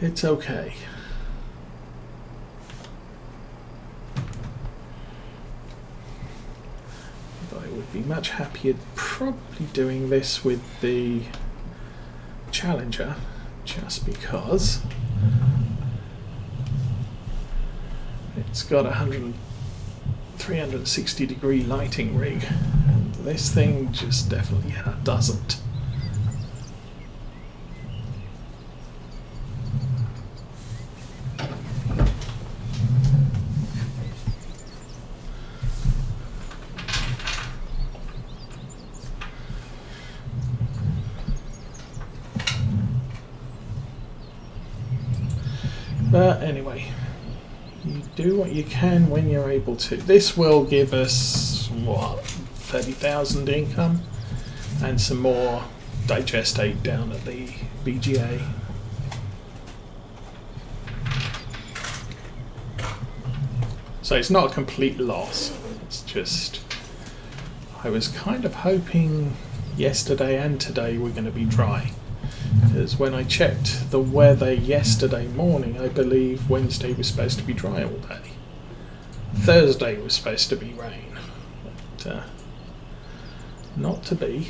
It's okay. But I would be much happier probably doing this with the Challenger, just because it's got a 360-degree lighting rig. And this thing just definitely doesn't. But anyway, you do what you can when you're able to. This will give us, what, 30,000 income and some more digestate down at the BGA. So it's not a complete loss. It's just, I was kind of hoping yesterday and today were going to be dry. Because when I checked the weather yesterday morning, I believe Wednesday was supposed to be dry all day. Thursday was supposed to be rain, but not to be.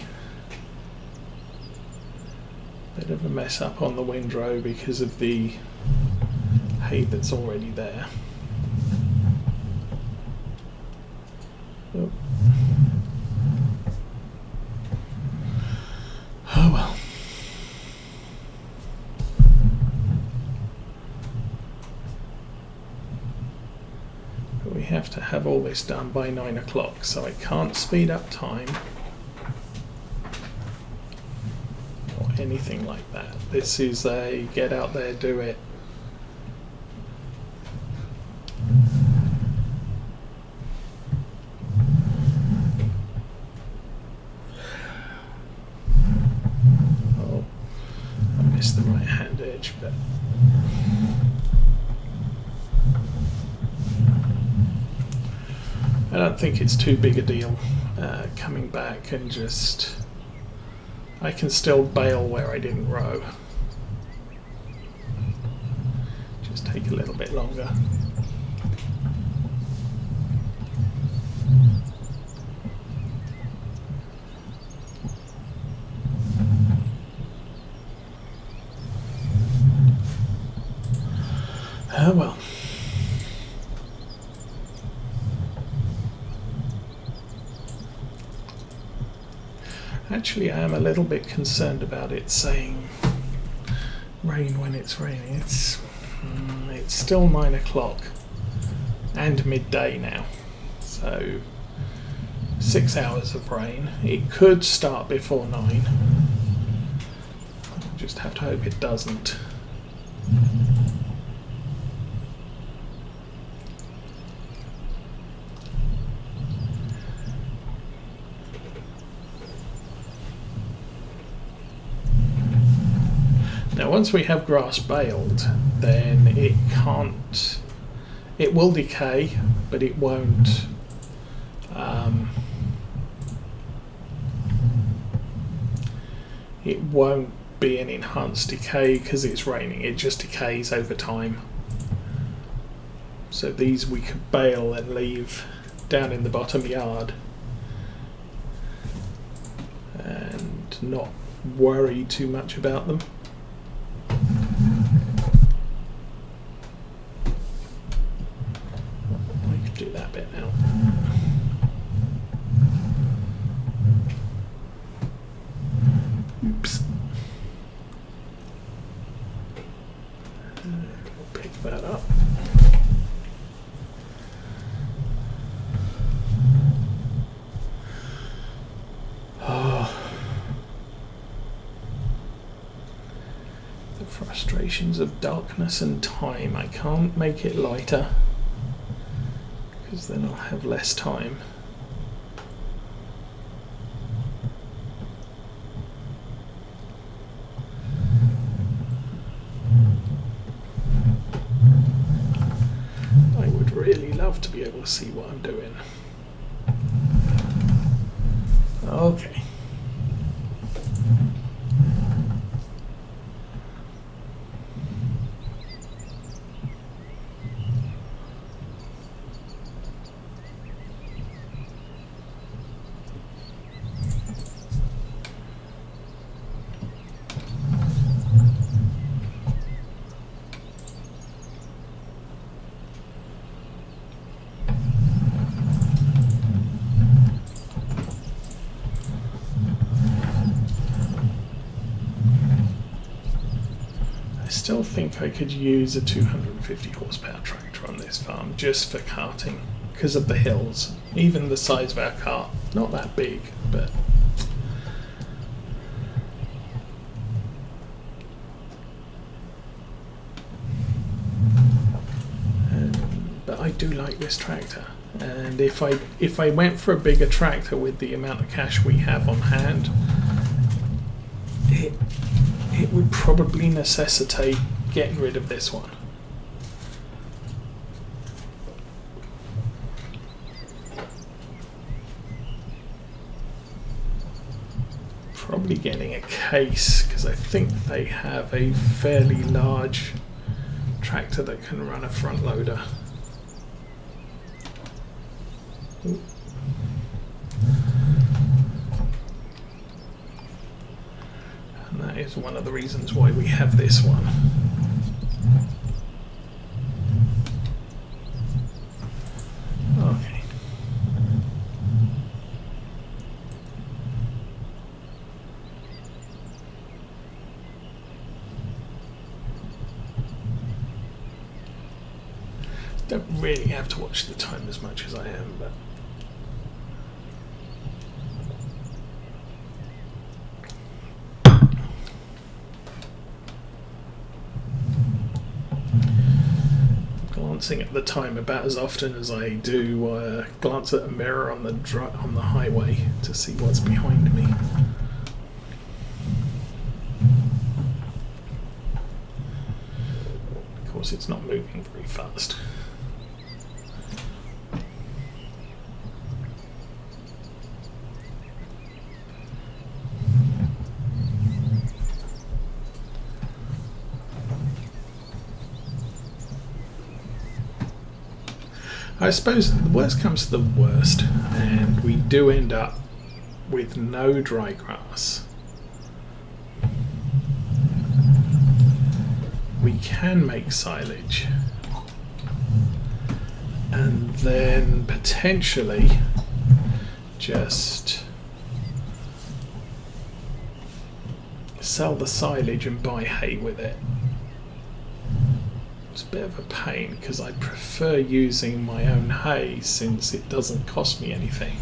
Bit of a mess up on the windrow because of the hay that's already there. Oh, oh well. We have to have all this done by 9 o'clock, so I can't speed up time or anything like that. This is a get out there, do it. Oh, I missed the right hand edge, but I don't think it's too big a deal coming back and just, I can still bale where I didn't row. Just take a little bit longer. Oh well. Actually, I am a little bit concerned about it saying rain when it's raining. It's still 9 o'clock and midday now, so 6 hours of rain. It could start before 9. I just have to hope it doesn't. Now, once we have grass baled, then it will decay, but it won't be an enhanced decay because it's raining. It just decays over time. So these we could bale and leave down in the bottom yard and not worry too much about them. Do that bit now. Oops. We'll pick that up. Oh. The frustrations of darkness and time. I can't make it lighter, because then I'll have less time. I would really love to be able to see what I'm doing. Okay. I still think I could use a 250 horsepower tractor on this farm just for carting because of the hills. Even the size of our cart, not that big, but I do like this tractor, and if I went for a bigger tractor with the amount of cash we have on hand, it would probably necessitate getting rid of this one. Probably getting a case, because I think they have a fairly large tractor that can run a front loader. Ooh. And that is one of the reasons why we have this one. Okay. Don't really have to watch the time as much as I am, but glancing at the time about as often as I do glance at a mirror on the highway to see what's behind me. Of course, it's not moving very fast. I suppose the worst comes to the worst, and we do end up with no dry grass. We can make silage, and then potentially just sell the silage and buy hay with it. It's a bit of a pain because I prefer using my own hay since it doesn't cost me anything.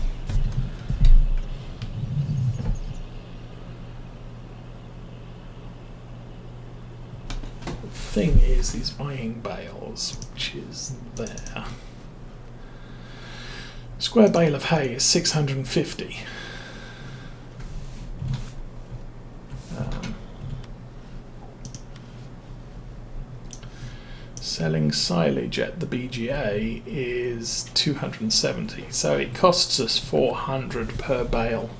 The thing is buying bales, which is there. Square bale of hay is 650. Selling silage at the BGA is 270, so it costs us 400 per bale.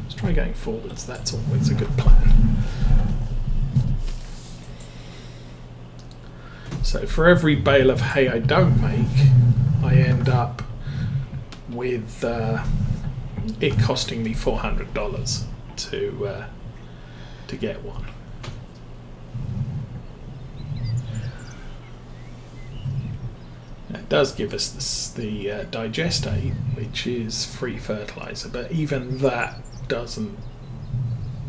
Let's try going forwards, that's always a good plan. So for every bale of hay I don't make, I end up with it costing me $400 to get one. It does give us the digestate, which is free fertilizer, but even that doesn't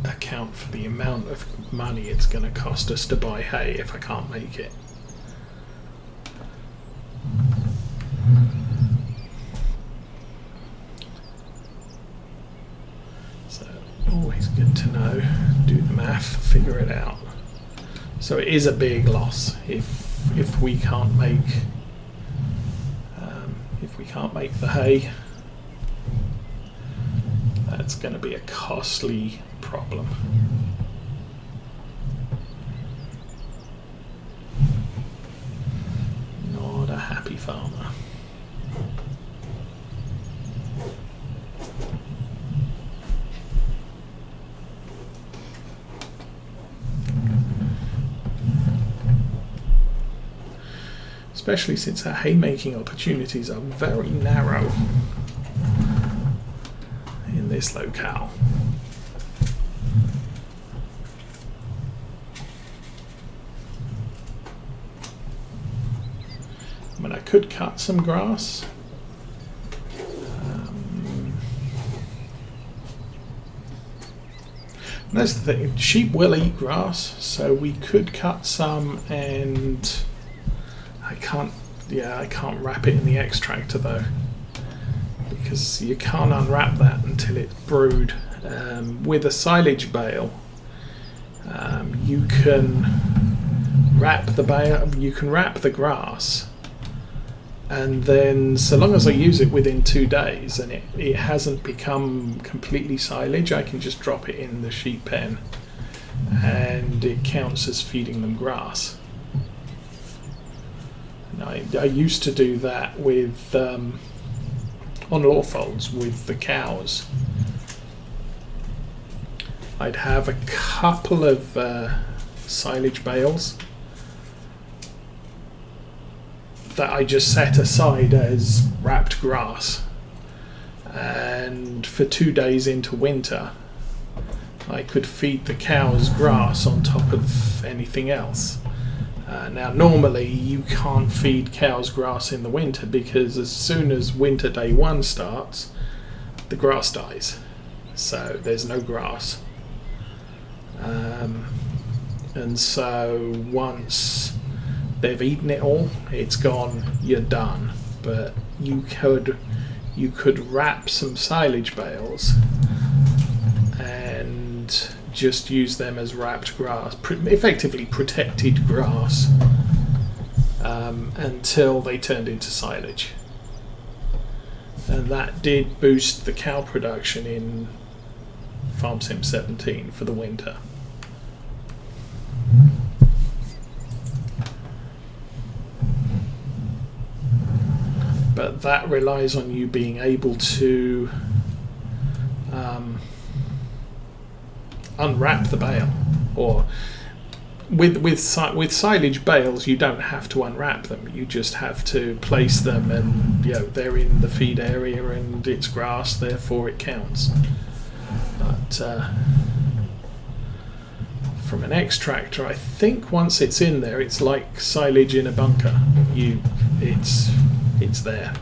account for the amount of money it's going to cost us to buy hay if I can't make it. Always good to know, do the math, figure it out. So it is a big loss if we can't make the hay. That's going to be a costly problem. Not a happy farmer. Especially since our haymaking opportunities are very narrow in this locale. I mean, I could cut some grass. That's the thing. Sheep will eat grass, so we could cut some, and I can't wrap it in the extractor though, because you can't unwrap that until it's brewed. With a silage bale, you can wrap the bale, you can wrap the grass, and then so long as I use it within 2 days and it hasn't become completely silage, I can just drop it in the sheep pen and it counts as feeding them grass. And I used to do that with on law folds with the cows. I'd have a couple of silage bales that I just set aside as wrapped grass, and for 2 days into winter I could feed the cows grass on top of anything else. Now normally you can't feed cows grass in the winter, because as soon as winter day 1 starts, the grass dies, so there's no grass. And so once they've eaten it all, it's gone, you're done. But you could wrap some silage bales and just use them as wrapped grass, effectively protected grass, until they turned into silage. And that did boost the cow production in Farm Sim 17 for the winter. But that relies on you being able to unwrap the bale, or with silage bales you don't have to unwrap them, you just have to place them, and they're in the feed area and it's grass, therefore it counts. But from an extractor, I think once it's in there, it's like silage in a bunker. It's there.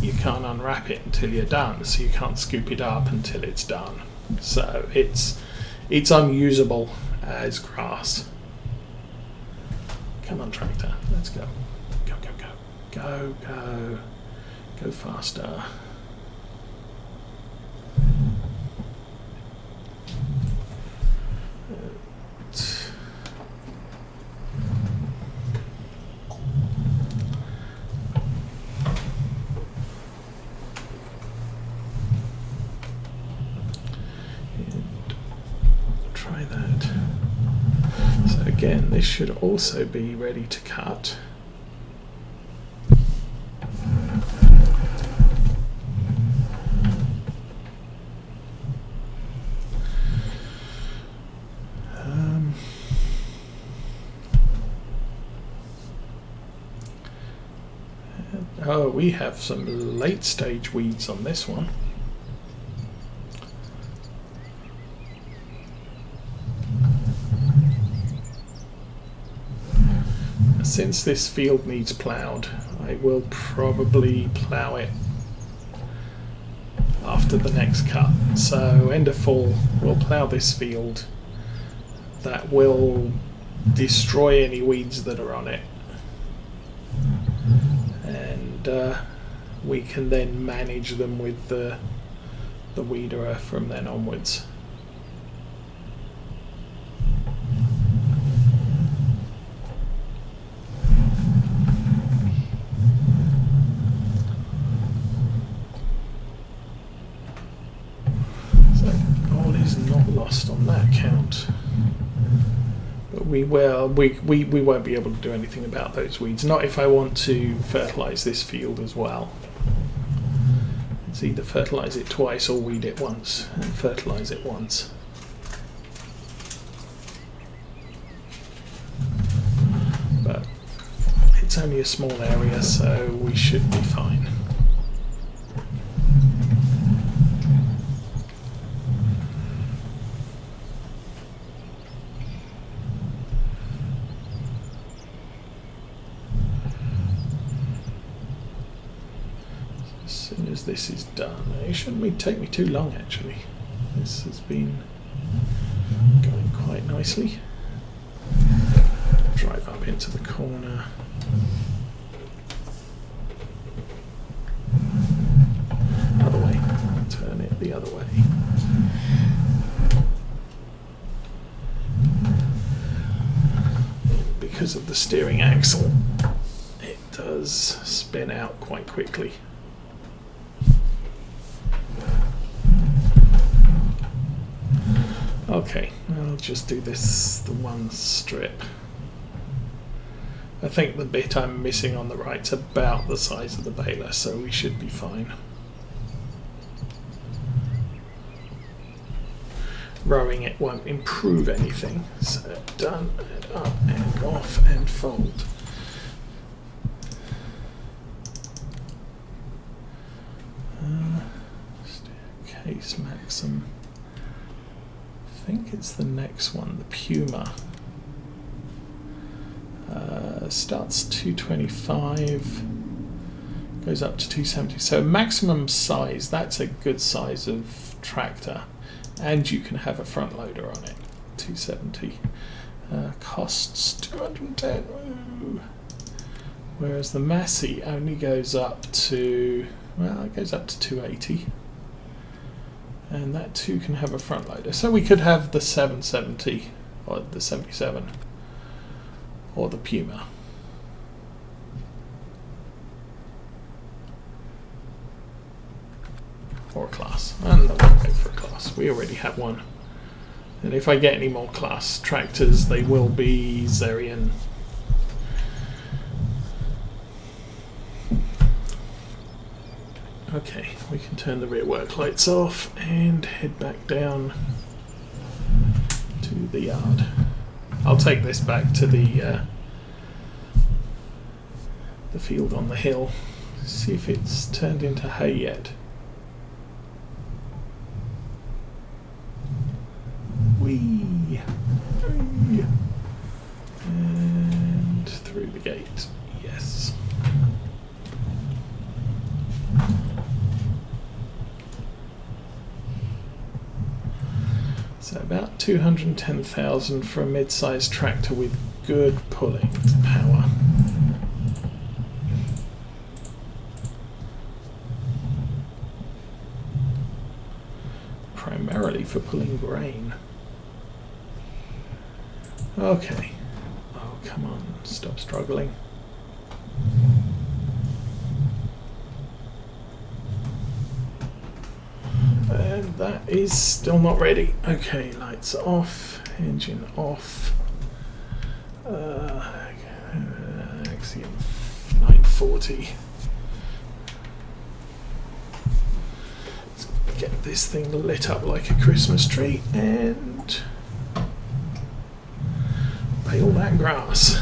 You can't unwrap it until you're done, so you can't scoop it up until it's done. So it's unusable as grass. Come on, tractor, let's go. Go, go, go. Go, go. Go faster. Again, this should also be ready to cut. Oh, we have some late stage weeds on this one. Since this field needs ploughed, I will probably plough it after the next cut. So end of fall, we'll plough this field. That will destroy any weeds that are on it, and we can then manage them with the weederer from then onwards. On that count, but we won't be able to do anything about those weeds, not if I want to fertilise this field as well. It's either fertilise it twice or weed it once and fertilise it once. But it's only a small area, so we should be fine. As soon as this is done, it shouldn't take me too long actually. This has been Going quite nicely. Drive up into the corner. Other way. Turn it the other way. Because of the steering axle, it does spin out quite quickly. Okay, I'll just do this, the one strip. I think the bit I'm missing on the right's about the size of the baler, so we should be fine. Rowing it won't improve anything, so done, and up, and off, and fold. Staircase Maxim. I think it's the next one, the Puma. Starts 225, goes up to 270. So maximum size, that's a good size of tractor. And you can have a front loader on it, 270. Costs 210. Ooh. Whereas the Massey only goes up to, well, it goes up to 280. And that too can have a front loader. So we could have the 770 or the 77 or the Puma. Or a class. And we'll go for a class. We already have one. And if I get any more class tractors, they will be Zerian. Okay, we can turn the rear work lights off and head back down to the yard. I'll take this back to the field on the hill. See if it's turned into hay yet. Whee! And through the gate. Yes. So about 210,000 for a mid-sized tractor with good pulling power. Primarily for pulling grain. Okay. Oh, come on, stop struggling. And that is still not ready. Okay, lights off, engine off. Axiom 940. Let's get this thing lit up like a Christmas tree and bale that grass.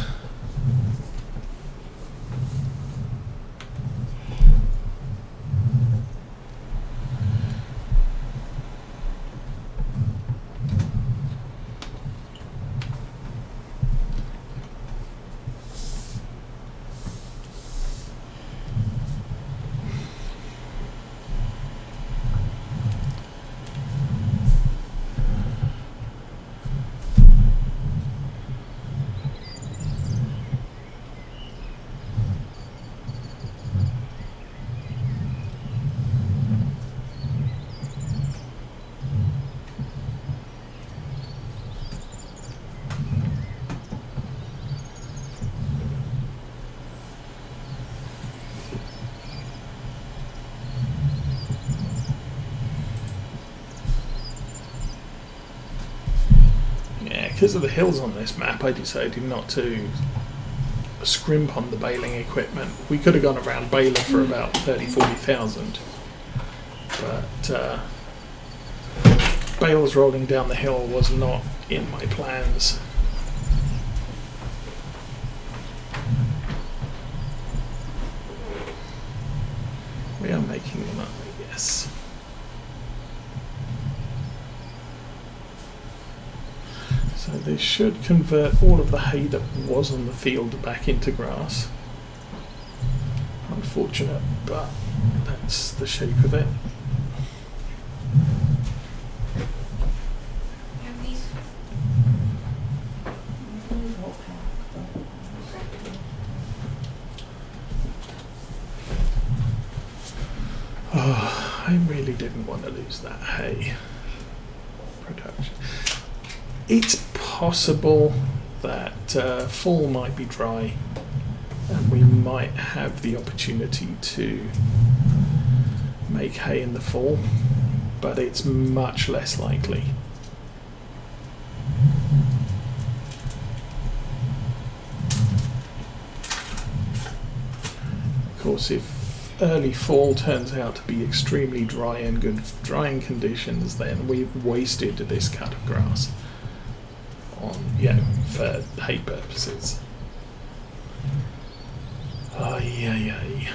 Because of the hills on this map, I decided not to scrimp on the baling equipment. We could have gone around baler for about 30,000-40,000, but bales rolling down the hill was not in my plans. We are making them up, yes. So this should convert all of the hay that was on the field back into grass. Unfortunate, but that's the shape of it. Is that hay production? It's possible that fall might be dry and we might have the opportunity to make hay in the fall, but it's much less likely. Of course, if early fall turns out to be extremely dry and good drying conditions, then we've wasted this cut of grass on, for hay purposes. Ay, ay, ay.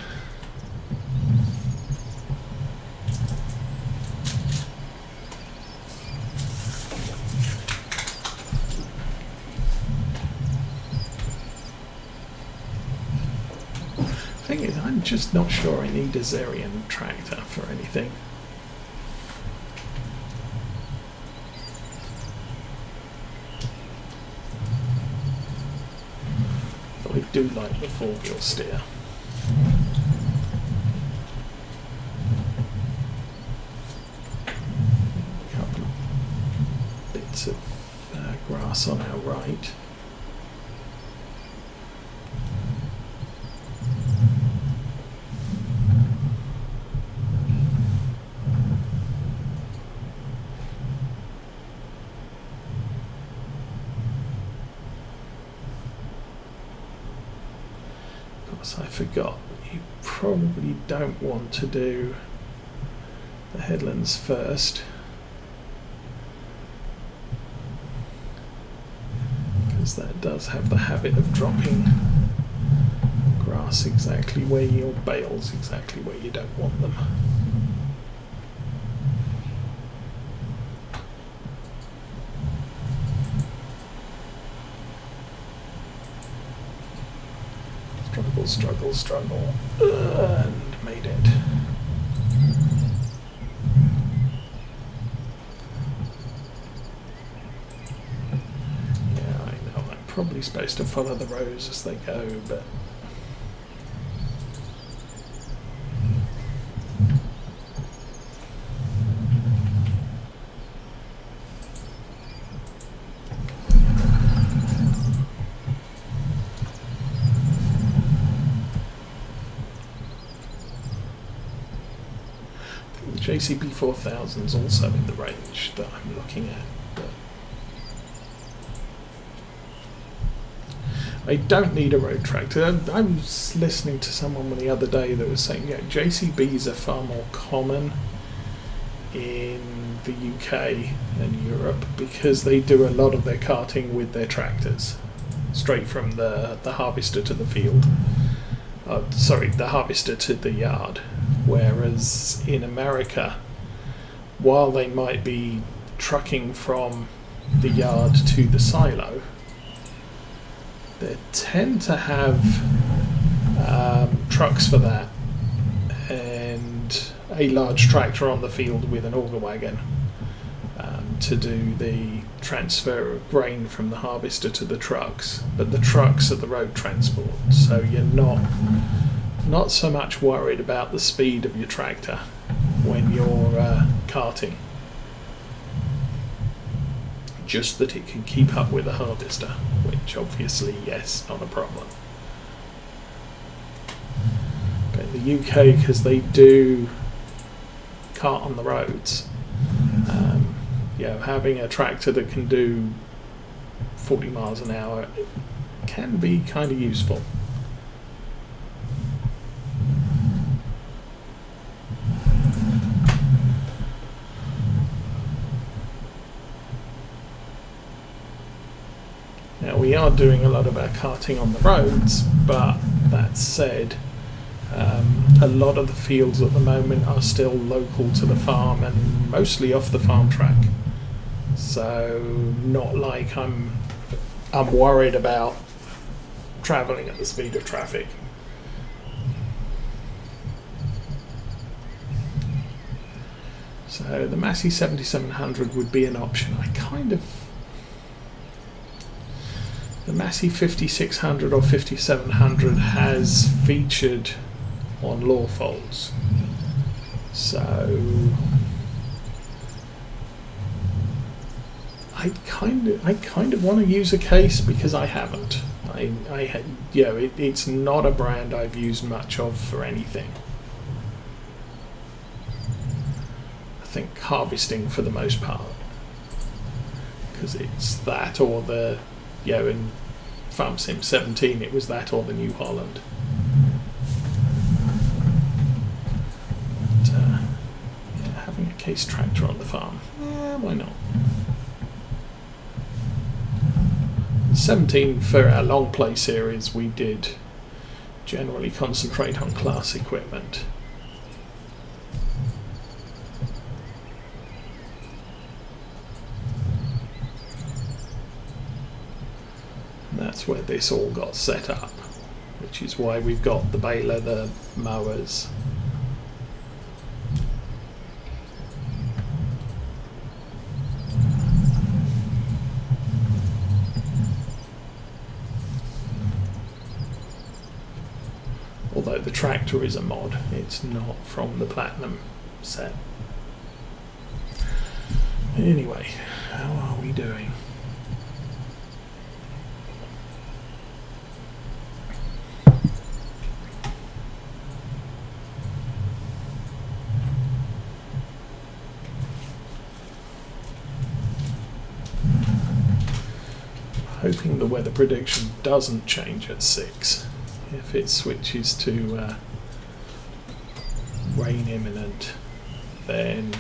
Thing is, I'm just not sure I need a Zerian tractor for anything. But I do like the four-wheel steer. A couple of bits of grass on our right. I forgot, you probably don't want to do the headlands first, because that does have the habit of dropping grass exactly where your bales exactly where you don't want them. Struggle, and made it. Yeah, I know, I'm probably supposed to follow the rows as they go, but JCB 4000 is also in the range that I'm looking at, but I don't need a road tractor. I was listening to someone the other day that was saying, JCBs are far more common in the UK and Europe because they do a lot of their carting with their tractors, straight from the harvester to the field. The harvester to the yard. Whereas in America, while they might be trucking from the yard to the silo, they tend to have trucks for that and a large tractor on the field with an auger wagon to do the transfer of grain from the harvester to the trucks. But the trucks are the road transport, so you're not so much worried about the speed of your tractor when you're carting. Just that it can keep up with the harvester, which obviously, yes, not a problem. But in the UK, because they do cart on the roads, having a tractor that can do 40 miles an hour can be kind of useful. Now we are doing a lot of our carting on the roads, but that said, a lot of the fields at the moment are still local to the farm and mostly off the farm track. So not like I'm worried about travelling at the speed of traffic. So the Massey 7700 would be an option. The Massey 5600 or 5700 has featured on Lawfolds, so I kind of want to use a case because I haven't. It's not a brand I've used much of for anything. I think harvesting for the most part, because it's that or the, in Farm Sim 17 it was that or the New Holland. But, having a case tractor on the farm, why not? 17 for our long play series we did generally concentrate on class equipment. And that's where this all got set up, which is why we've got the baler, the mowers. Although the tractor is a mod, it's not from the Platinum set. Anyway, how are we doing? Hoping the weather prediction doesn't change at 6. If it switches to rain imminent, then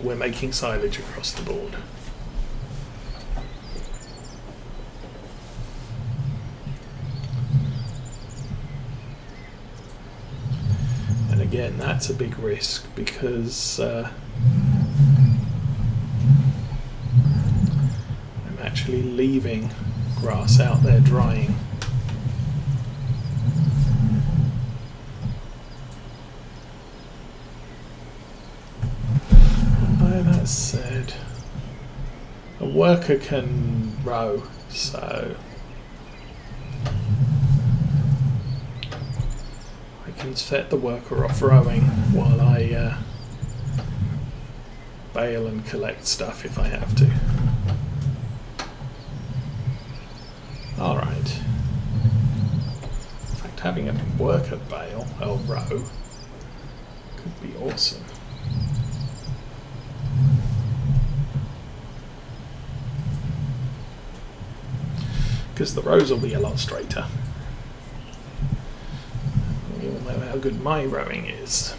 we're making silage across the board. And again, that's a big risk because I'm actually leaving grass out there drying. That said, a worker can row, so I can set the worker off rowing while I bale and collect stuff if I have to. Alright. In fact, having a worker bale or row could be awesome. Because the rows will be a lot straighter. We all know how good my rowing is.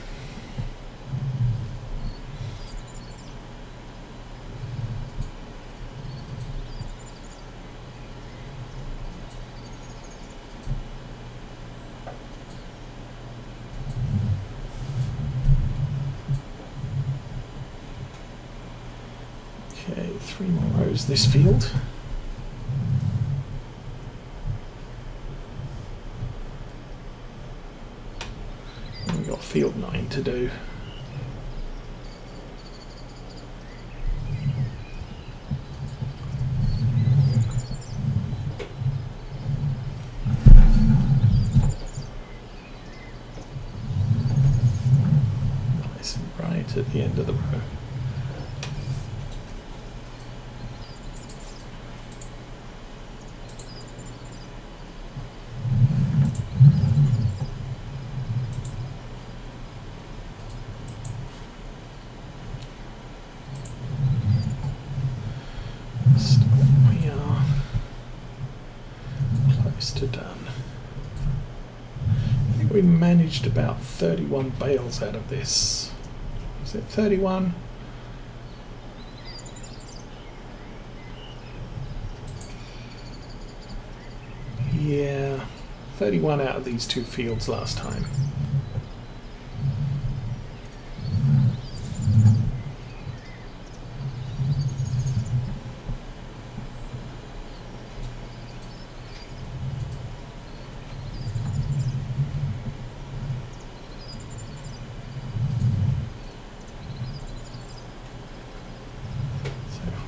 Okay, 3 more rows this field. Field 9 to do. Nice and right at the end of the row. To done. I think we managed about 31 bales out of this. Is it 31? Yeah, 31 out of these 2 fields last time.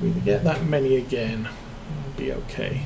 If we get that many again, it'll be okay.